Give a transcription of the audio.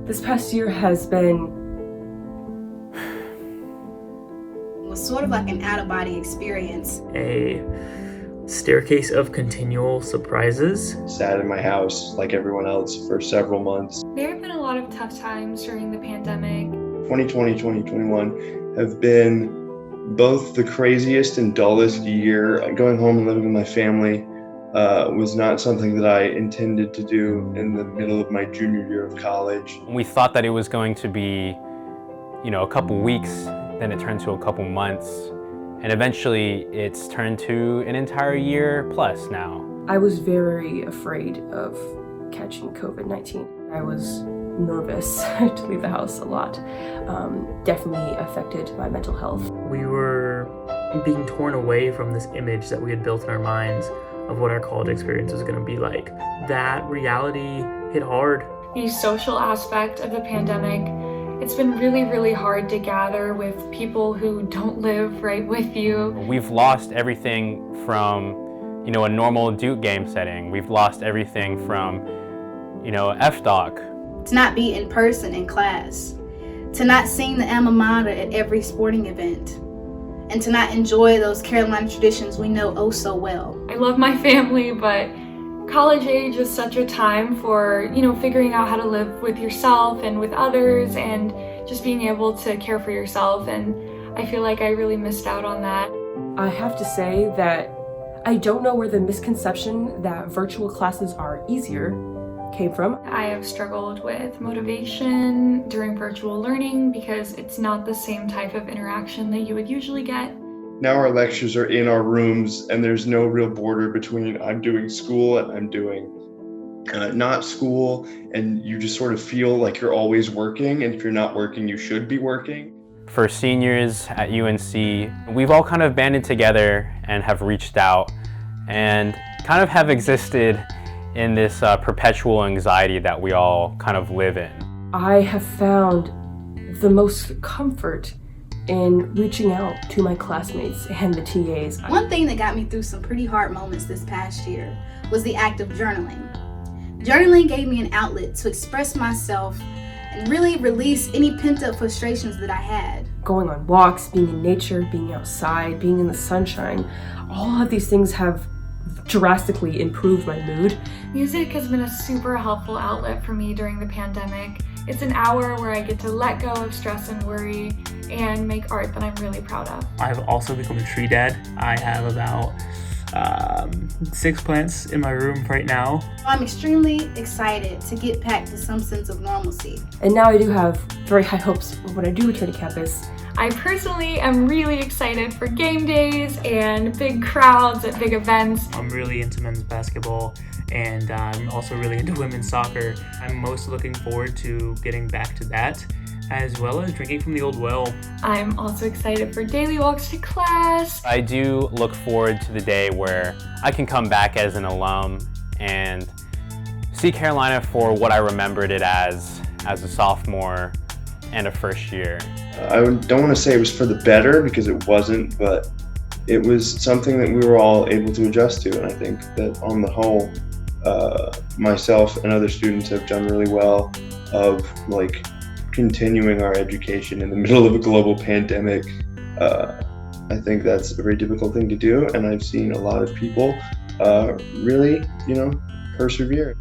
This past year has been was sort of like an out-of-body experience. A staircase of continual surprises. Sat in my house like everyone else for several months. There have been a lot of tough times during the pandemic. 2020, 2021 have been both the craziest and dullest year. Going home and living with my family was not something that I intended to do in the middle of my junior year of college. We thought that it was going to be, a couple weeks, then it turned to a couple months, and eventually it's turned to an entire year plus now. I was very afraid of catching COVID-19. I was nervous to leave the house a lot. Definitely affected my mental health. We were being torn away from this image that we had built in our minds of what our college experience was going to be like. That reality hit hard. The social aspect of the pandemic, it's been really, really hard to gather with people who don't live right with you. We've lost everything from, a normal Duke game setting. We've lost everything from, FDoc. To not be in person in class, to not sing the alma mater at every sporting event, and to not enjoy those Carolina traditions we know oh so well. I love my family, but college age is such a time for, figuring out how to live with yourself and with others and just being able to care for yourself. And I feel like I really missed out on that. I have to say that I don't know where the misconception that virtual classes are easier came from. I have struggled with motivation during virtual learning because it's not the same type of interaction that you would usually get. Now our lectures are in our rooms and there's no real border between I'm doing school and I'm doing not school, and you just sort of feel like you're always working, and if you're not working, you should be working. For seniors at UNC, we've all kind of banded together and have reached out and kind of have existed in this perpetual anxiety that we all kind of live in. I have found the most comfort in reaching out to my classmates and the TAs. One thing that got me through some pretty hard moments this past year was the act of journaling. Journaling gave me an outlet to express myself and really release any pent-up frustrations that I had. Going on walks, being in nature, being outside, being in the sunshine, all of these things have drastically improved my mood. Music has been a super helpful outlet for me during the pandemic. It's an hour where I get to let go of stress and worry and make art that I'm really proud of. I've also become a tree dad. I have about 6 plants in my room right now. I'm extremely excited to get back to some sense of normalcy. And now I do have very high hopes when I do return to campus. I personally am really excited for game days and big crowds at big events. I'm really into men's basketball, and I'm also really into women's soccer. I'm most looking forward to getting back to that, as well as drinking from the old well. I'm also excited for daily walks to class. I do look forward to the day where I can come back as an alum and see Carolina for what I remembered it as a sophomore and a first year. I don't want to say it was for the better, because it wasn't, but it was something that we were all able to adjust to, and I think that on the whole, myself and other students have done really well of continuing our education in the middle of a global pandemic. I think that's a very difficult thing to do, and I've seen a lot of people really, persevere.